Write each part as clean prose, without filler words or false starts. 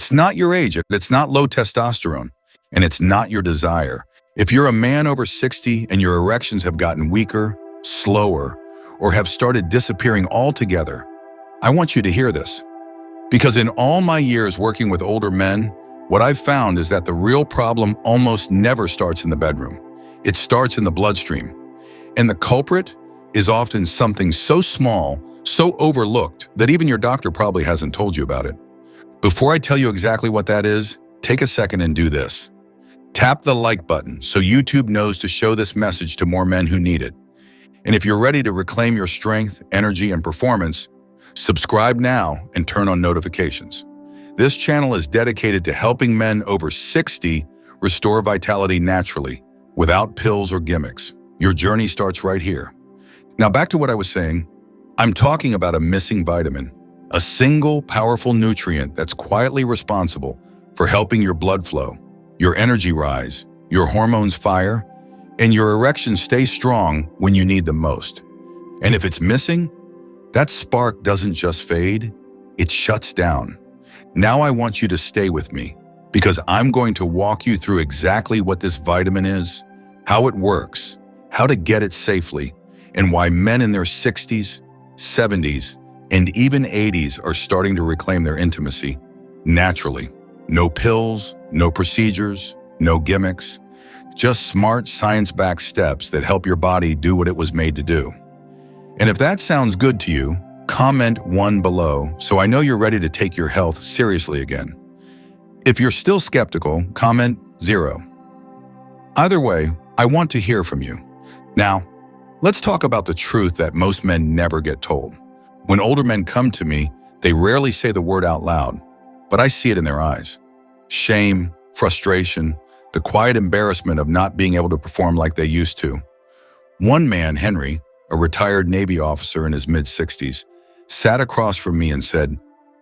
It's not your age, it's not low testosterone, and it's not your desire. If you're a man over 60 and your erections have gotten weaker, slower, or have started disappearing altogether, I want you to hear this. Because in all my years working with older men, what I've found is that the real problem almost never starts in the bedroom. It starts in the bloodstream. And the culprit is often something so small, so overlooked, that even your doctor probably hasn't told you about it. Before I tell you exactly what that is, take a second and do this. Tap the like button so YouTube knows to show this message to more men who need it. And if you're ready to reclaim your strength, energy, and performance, subscribe now and turn on notifications. This channel is dedicated to helping men over 60 restore vitality naturally, without pills or gimmicks. Your journey starts right here. Now back to what I was saying. I'm talking about a missing vitamin, a single powerful nutrient that's quietly responsible for helping your blood flow, your energy rise, your hormones fire, and your erections stay strong when you need them most. And if it's missing, that spark doesn't just fade, it shuts down. Now I want you to stay with me, because I'm going to walk you through exactly what this vitamin is, how it works, how to get it safely, and why men in their 60s, 70s, and even 80s are starting to reclaim their intimacy naturally. No pills, no procedures, no gimmicks, just smart science-backed steps that help your body do what it was made to do. And if that sounds good to you, comment 1 below so I know you're ready to take your health seriously again. If you're still skeptical, comment 0. Either way, I want to hear from you. Now, let's talk about the truth that most men never get told. When older men come to me, they rarely say the word out loud, but I see it in their eyes. Shame, frustration, the quiet embarrassment of not being able to perform like they used to. One man, Henry, a retired Navy officer in his mid-60s, sat across from me and said,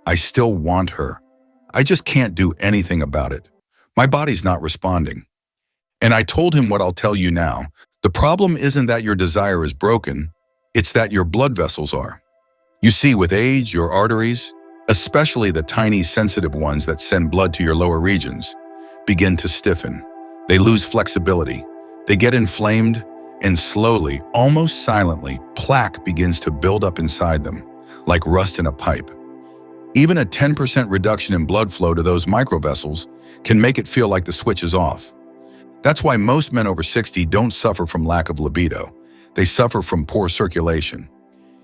"I still want her. I just can't do anything about it. My body's not responding." And I told him what I'll tell you now. The problem isn't that your desire is broken, it's that your blood vessels are. You see, with age, your arteries, especially the tiny sensitive ones that send blood to your lower regions, begin to stiffen. They lose flexibility. They get inflamed, and slowly, almost silently, plaque begins to build up inside them, like rust in a pipe. Even a 10% reduction in blood flow to those microvessels can make it feel like the switch is off. That's why most men over 60 don't suffer from lack of libido. They suffer from poor circulation.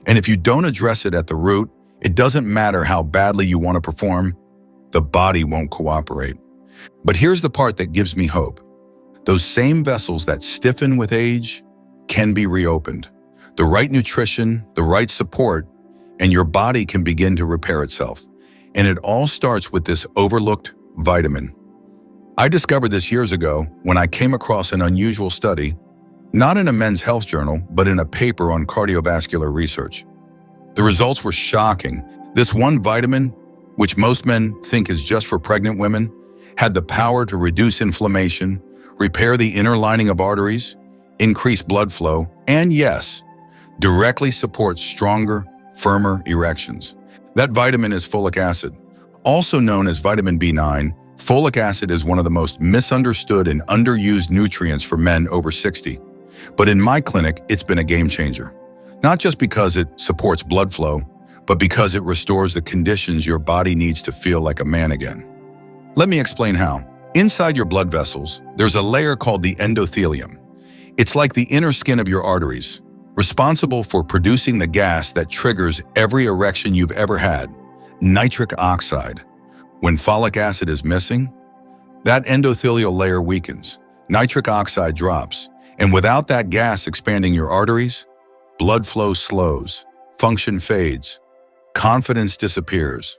And if you don't address it at the root, it doesn't matter how badly you want to perform, the body won't cooperate. But here's the part that gives me hope. Those same vessels that stiffen with age can be reopened. The right nutrition, the right support, and your body can begin to repair itself. And it all starts with this overlooked vitamin. I discovered this years ago when I came across an unusual study, not in a men's health journal, but in a paper on cardiovascular research. The results were shocking. This one vitamin, which most men think is just for pregnant women, had the power to reduce inflammation, repair the inner lining of arteries, increase blood flow, and yes, directly support stronger, firmer erections. That vitamin is folic acid. Also known as vitamin B9, folic acid is one of the most misunderstood and underused nutrients for men over 60. But in my clinic, it's been a game changer. Not just because it supports blood flow, but because it restores the conditions your body needs to feel like a man again. Let me explain how. Inside your blood vessels, there's a layer called the endothelium. It's like the inner skin of your arteries, responsible for producing the gas that triggers every erection you've ever had, nitric oxide. When folic acid is missing, that endothelial layer weakens, nitric oxide drops, and without that gas expanding your arteries, blood flow slows, function fades, confidence disappears.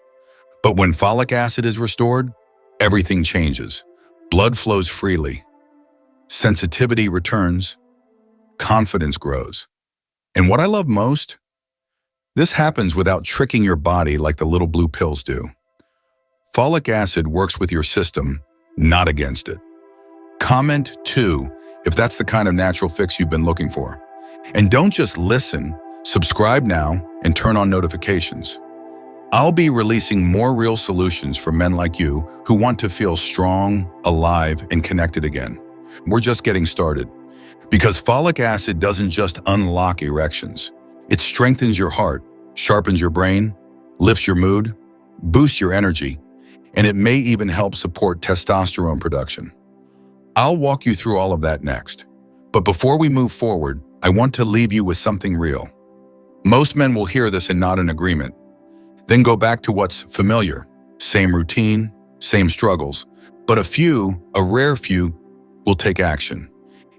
But when folic acid is restored, everything changes. Blood flows freely, sensitivity returns, confidence grows. And what I love most? This happens without tricking your body like the little blue pills do. Folic acid works with your system, not against it. Comment 2 if that's the kind of natural fix you've been looking for. And don't just listen, subscribe now and turn on notifications. I'll be releasing more real solutions for men like you who want to feel strong, alive, and connected again. We're just getting started. Because folic acid doesn't just unlock erections. It strengthens your heart, sharpens your brain, lifts your mood, boosts your energy, and it may even help support testosterone production. I'll walk you through all of that next. But before we move forward, I want to leave you with something real. Most men will hear this and nod in agreement, then go back to what's familiar. Same routine, same struggles. But a rare few, will take action.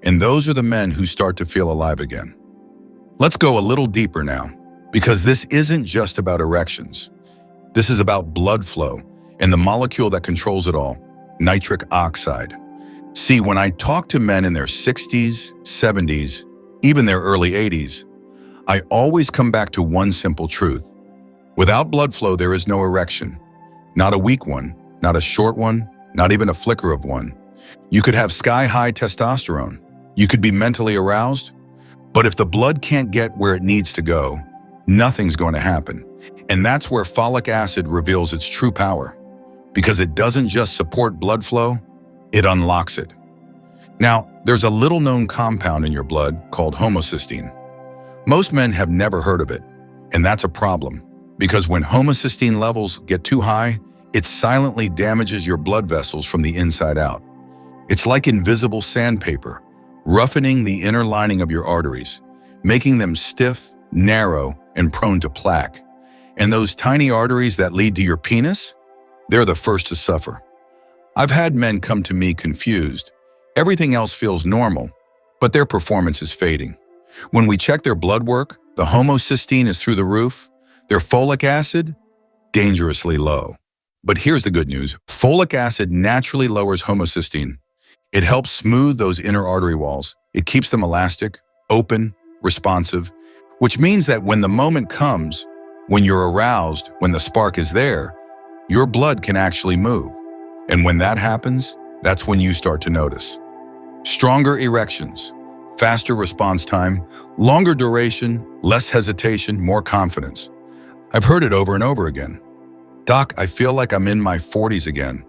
And those are the men who start to feel alive again. Let's go a little deeper now, because this isn't just about erections. This is about blood flow and the molecule that controls it all, nitric oxide. See, when I talk to men in their 60s, 70s, even their early 80s, I always come back to one simple truth. Without blood flow, there is no erection. Not a weak one, not a short one, not even a flicker of one. You could have sky-high testosterone. You could be mentally aroused. But if the blood can't get where it needs to go, nothing's going to happen. And that's where folic acid reveals its true power. Because it doesn't just support blood flow, it unlocks it. Now, there's a little-known compound in your blood called homocysteine. Most men have never heard of it, and that's a problem. Because when homocysteine levels get too high, it silently damages your blood vessels from the inside out. It's like invisible sandpaper, roughening the inner lining of your arteries, making them stiff, narrow, and prone to plaque. And those tiny arteries that lead to your penis, they're the first to suffer. I've had men come to me confused. Everything else feels normal, but their performance is fading. When we check their blood work, the homocysteine is through the roof, their folic acid, dangerously low. But here's the good news. Folic acid naturally lowers homocysteine. It helps smooth those inner artery walls. It keeps them elastic, open, responsive, which means that when the moment comes, when you're aroused, when the spark is there, your blood can actually move. And when that happens, that's when you start to notice. Stronger erections, faster response time, longer duration, less hesitation, more confidence. I've heard it over and over again. Doc, I feel like I'm in my 40s again.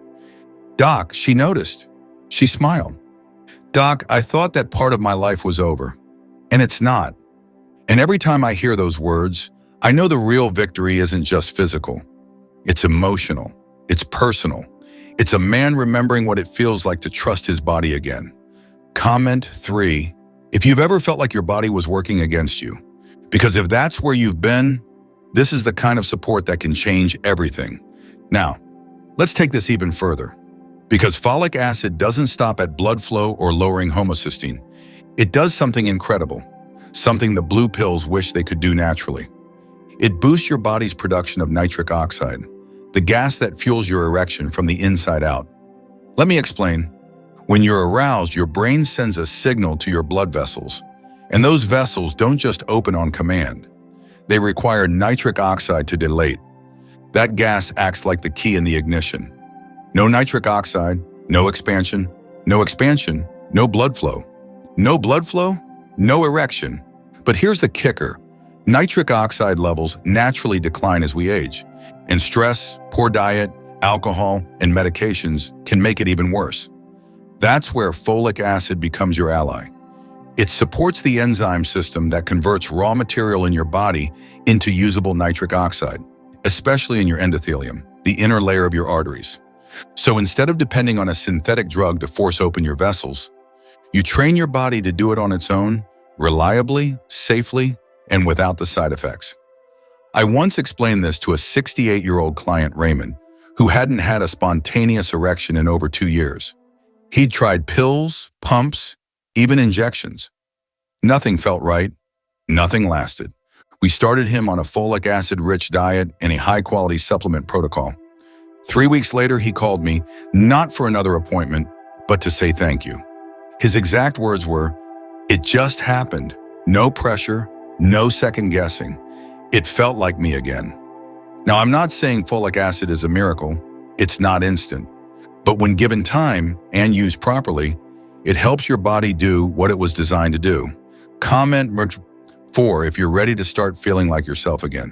Doc, she noticed. She smiled. Doc, I thought that part of my life was over. And it's not. And every time I hear those words, I know the real victory isn't just physical. It's emotional. It's personal. It's a man remembering what it feels like to trust his body again. Comment 3, if you've ever felt like your body was working against you. Because if that's where you've been, this is the kind of support that can change everything. Now, let's take this even further. Because folic acid doesn't stop at blood flow or lowering homocysteine. It does something incredible, something the blue pills wish they could do naturally. It boosts your body's production of nitric oxide, the gas that fuels your erection from the inside out. Let me explain. When you're aroused, your brain sends a signal to your blood vessels. And those vessels don't just open on command. They require nitric oxide to dilate. That gas acts like the key in the ignition. No nitric oxide, no expansion, no expansion, no blood flow. No blood flow, no erection. But here's the kicker. Nitric oxide levels naturally decline as we age, and stress, poor diet, alcohol, and medications can make it even worse. That's where folic acid becomes your ally. It supports the enzyme system that converts raw material in your body into usable nitric oxide, especially in your endothelium, the inner layer of your arteries. So instead of depending on a synthetic drug to force open your vessels, you train your body to do it on its own, reliably, safely, and without the side effects. I once explained this to a 68-year-old client, Raymond, who hadn't had a spontaneous erection in over 2 years. He'd tried pills, pumps, even injections. Nothing felt right. Nothing lasted. We started him on a folic acid-rich diet and a high-quality supplement protocol. 3 weeks later, he called me, not for another appointment, but to say thank you. His exact words were, "It just happened. No pressure, no second guessing. It felt like me again." Now, I'm not saying folic acid is a miracle. It's not instant. But when given time and used properly, it helps your body do what it was designed to do. Comment 4 if you're ready to start feeling like yourself again.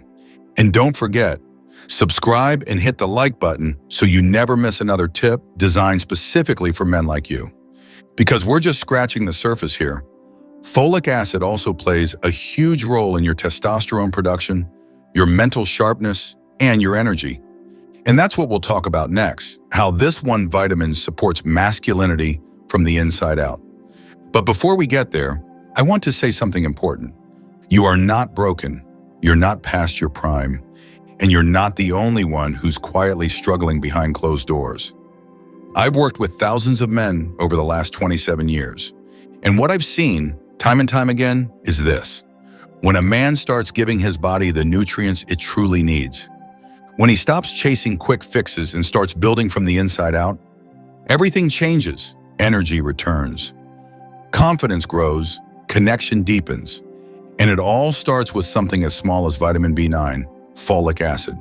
And don't forget, Subscribe and hit the like button so you never miss another tip designed specifically for men like you. Because we're just scratching the surface here. Folic acid also plays a huge role in your testosterone production, your mental sharpness, and your energy. And that's what we'll talk about next, how this one vitamin supports masculinity from the inside out. But before we get there, I want to say something important. You are not broken, you're not past your prime, and you're not the only one who's quietly struggling behind closed doors. I've worked with thousands of men over the last 27 years, and what I've seen time and time again is this. When a man starts giving his body the nutrients it truly needs, when he stops chasing quick fixes and starts building from the inside out, everything changes, energy returns, confidence grows, connection deepens, and it all starts with something as small as vitamin B9, folic acid.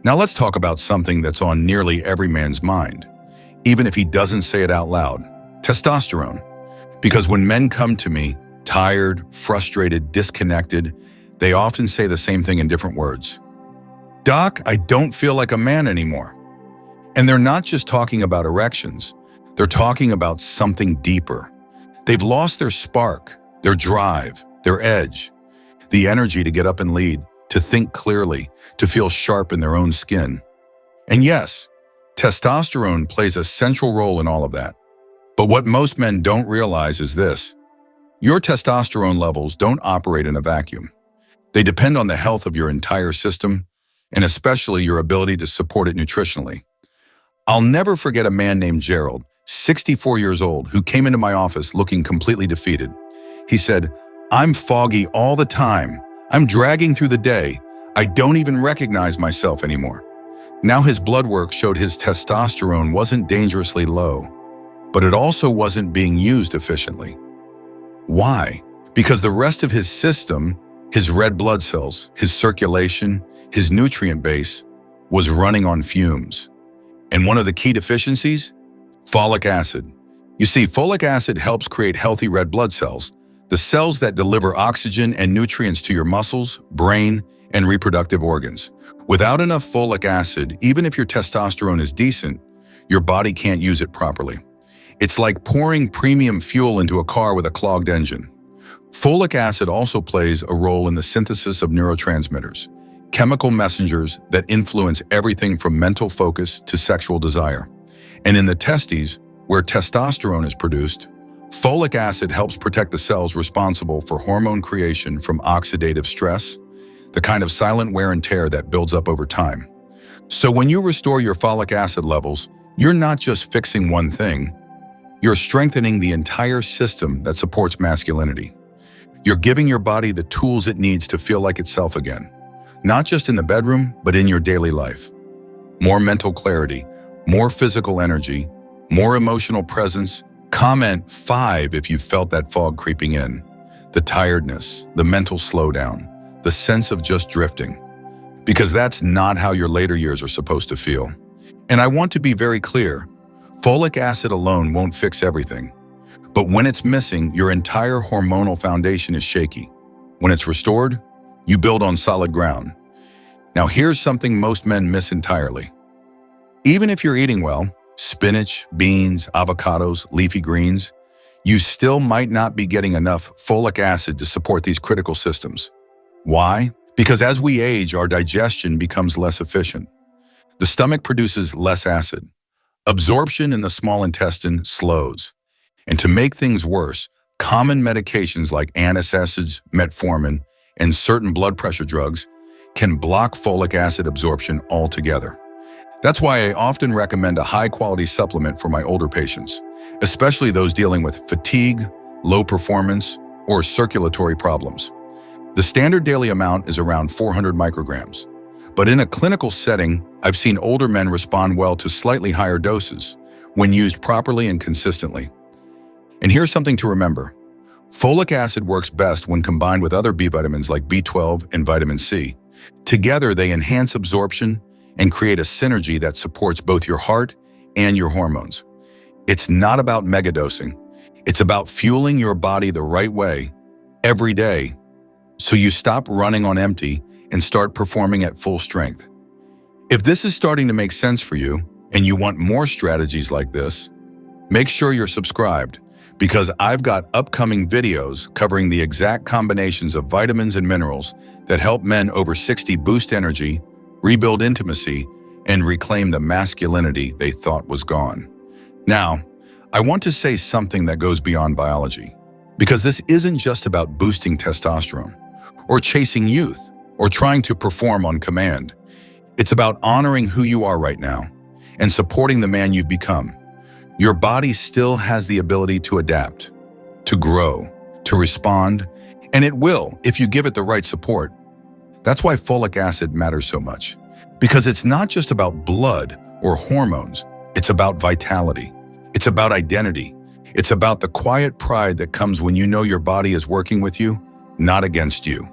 Now let's talk about something that's on nearly every man's mind, even if he doesn't say it out loud, testosterone. Because when men come to me, tired, frustrated, disconnected, they often say the same thing in different words. Doc, I don't feel like a man anymore. And they're not just talking about erections, they're talking about something deeper. They've lost their spark, their drive, their edge, the energy to get up and lead, to think clearly, to feel sharp in their own skin. And yes, testosterone plays a central role in all of that. But what most men don't realize is this. Your testosterone levels don't operate in a vacuum. They depend on the health of your entire system, and especially your ability to support it nutritionally. I'll never forget a man named Gerald, 64 years old, who came into my office looking completely defeated. He said, "I'm foggy all the time. I'm dragging through the day. I don't even recognize myself anymore." Now his blood work showed his testosterone wasn't dangerously low, but it also wasn't being used efficiently. Why? Because the rest of his system, his red blood cells, his circulation, his nutrient base, was running on fumes. And one of the key deficiencies? Folic acid. You see, folic acid helps create healthy red blood cells, the cells that deliver oxygen and nutrients to your muscles, brain, and reproductive organs. Without enough folic acid, even if your testosterone is decent, your body can't use it properly. It's like pouring premium fuel into a car with a clogged engine. Folic acid also plays a role in the synthesis of neurotransmitters, chemical messengers that influence everything from mental focus to sexual desire. And in the testes, where testosterone is produced, folic acid helps protect the cells responsible for hormone creation from oxidative stress, the kind of silent wear and tear that builds up over time. So when you restore your folic acid levels, you're not just fixing one thing, you're strengthening the entire system that supports masculinity. You're giving your body the tools it needs to feel like itself again, not just in the bedroom, but in your daily life. More mental clarity, more physical energy, more emotional presence. Comment 5 if you felt that fog creeping in. The tiredness, the mental slowdown, the sense of just drifting. Because that's not how your later years are supposed to feel. And I want to be very clear, folic acid alone won't fix everything. But when it's missing, your entire hormonal foundation is shaky. When it's restored, you build on solid ground. Now here's something most men miss entirely. Even if you're eating well, spinach, beans, avocados, leafy greens, you still might not be getting enough folic acid to support these critical systems. Why? Because as we age, our digestion becomes less efficient. The stomach produces less acid. Absorption in the small intestine slows. And to make things worse, common medications like antacids, metformin, and certain blood pressure drugs can block folic acid absorption altogether. That's why I often recommend a high-quality supplement for my older patients, especially those dealing with fatigue, low performance, or circulatory problems. The standard daily amount is around 400 micrograms, but in a clinical setting, I've seen older men respond well to slightly higher doses when used properly and consistently. And here's something to remember. Folic acid works best when combined with other B vitamins like B12 and vitamin C. Together, they enhance absorption and create a synergy that supports both your heart and your hormones. It's not about megadosing. It's about fueling your body the right way every day so you stop running on empty and start performing at full strength. If this is starting to make sense for you and you want more strategies like this, make sure you're subscribed because I've got upcoming videos covering the exact combinations of vitamins and minerals that help men over 60 boost energy, rebuild intimacy, and reclaim the masculinity they thought was gone. Now, I want to say something that goes beyond biology, because this isn't just about boosting testosterone, or chasing youth, or trying to perform on command. It's about honoring who you are right now and supporting the man you've become. Your body still has the ability to adapt, to grow, to respond, and it will if you give it the right support. That's why folic acid matters so much, because it's not just about blood or hormones, it's about vitality. It's about identity. It's about the quiet pride that comes when you know your body is working with you, not against you.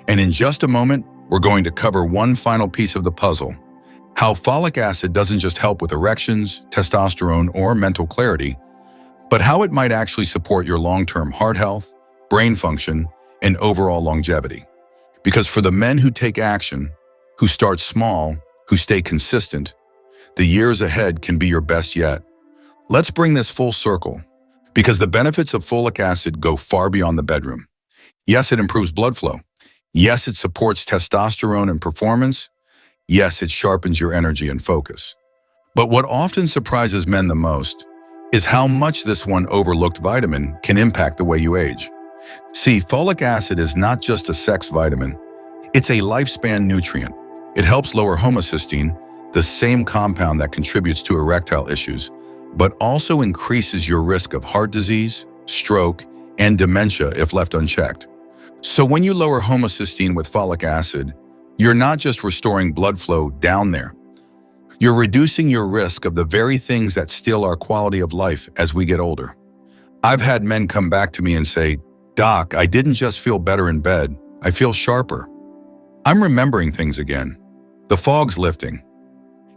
And in just a moment, we're going to cover one final piece of the puzzle: how folic acid doesn't just help with erections, testosterone, or mental clarity, but how it might actually support your long-term heart health, brain function, and overall longevity. Because for the men who take action, who start small, who stay consistent, the years ahead can be your best yet. Let's bring this full circle, because the benefits of folic acid go far beyond the bedroom. Yes, it improves blood flow. Yes, it supports testosterone and performance. Yes, it sharpens your energy and focus. But what often surprises men the most is how much this one overlooked vitamin can impact the way you age. See, folic acid is not just a sex vitamin. It's a lifespan nutrient. It helps lower homocysteine, the same compound that contributes to erectile issues, but also increases your risk of heart disease, stroke, and dementia if left unchecked. So when you lower homocysteine with folic acid, you're not just restoring blood flow down there. You're reducing your risk of the very things that steal our quality of life as we get older. I've had men come back to me and say, "Doc, I didn't just feel better in bed, I feel sharper. I'm remembering things again. The fog's lifting."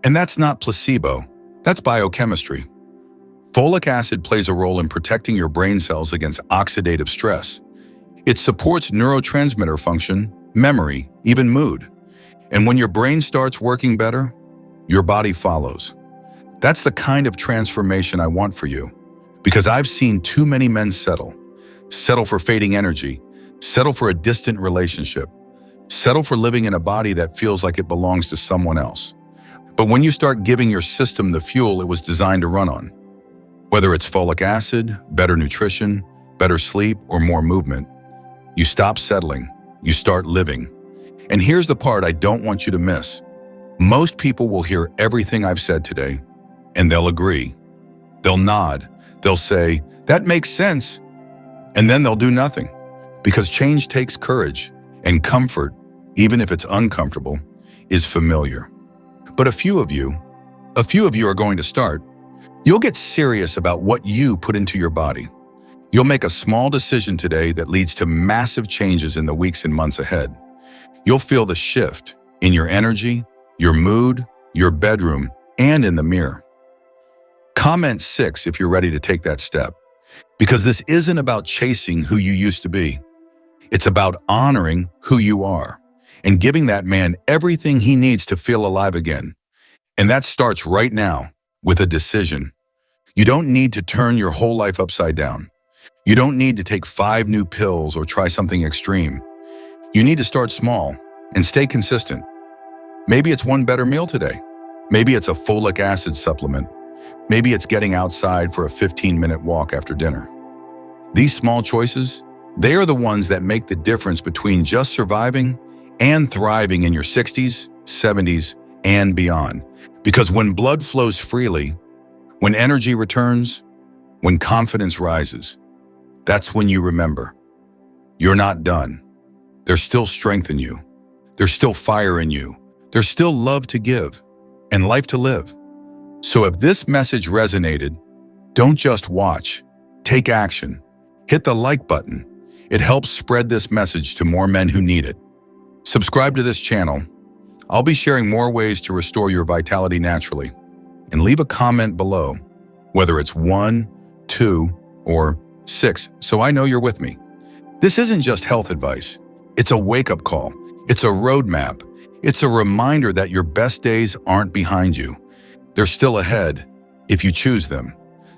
And that's not placebo, that's biochemistry. Folic acid plays a role in protecting your brain cells against oxidative stress. It supports neurotransmitter function, memory, even mood. And when your brain starts working better, your body follows. That's the kind of transformation I want for you, because I've seen too many men settle for fading energy, settle for a distant relationship, settle for living in a body that feels like it belongs to someone else. But when you start giving your system the fuel it was designed to run on, whether it's folic acid, better nutrition, better sleep, or more movement, you stop settling, you start living. And here's the part I don't want you to miss. Most people will hear everything I've said today, and they'll agree. They'll nod, they'll say, "That makes sense." And then they'll do nothing, because change takes courage, and comfort, even if it's uncomfortable, is familiar. But a few of you are going to start. You'll get serious about what you put into your body. You'll make a small decision today that leads to massive changes in the weeks and months ahead. You'll feel the shift in your energy, your mood, your bedroom, and in the mirror. Comment 6 if you're ready to take that step, because this isn't about chasing who you used to be. It's about honoring who you are and giving that man everything he needs to feel alive again. And that starts right now with a decision. You don't need to turn your whole life upside down. You don't need to take 5 new pills or try something extreme. You need to start small and stay consistent. Maybe it's one better meal today. Maybe it's a folic acid supplement. Maybe it's getting outside for a 15-minute walk after dinner. These small choices, they are the ones that make the difference between just surviving and thriving in your 60s, 70s, and beyond. Because when blood flows freely, when energy returns, when confidence rises, that's when you remember. You're not done. There's still strength in you. There's still fire in you. There's still love to give and life to live. So if this message resonated, don't just watch. Take action. Hit the like button. It helps spread this message to more men who need it. Subscribe to this channel. I'll be sharing more ways to restore your vitality naturally. And leave a comment below, whether it's 1, 2, or 6, so I know you're with me. This isn't just health advice. It's a wake-up call. It's a roadmap. It's a reminder that your best days aren't behind you. They're still ahead, if you choose them.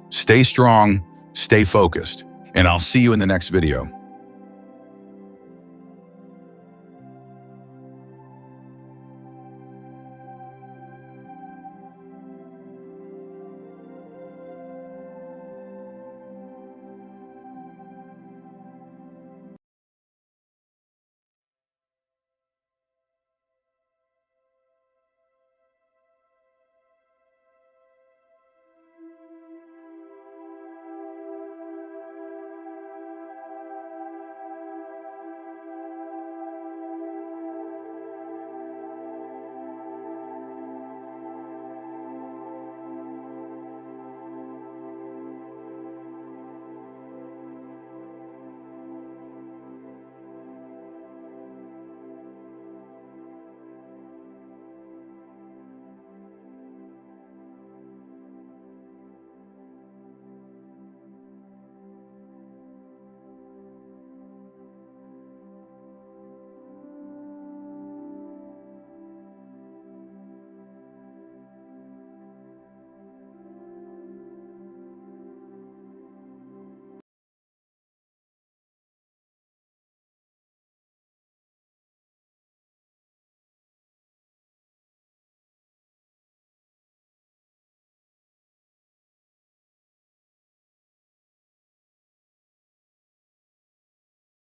Stay strong, stay focused, and I'll see you in the next video.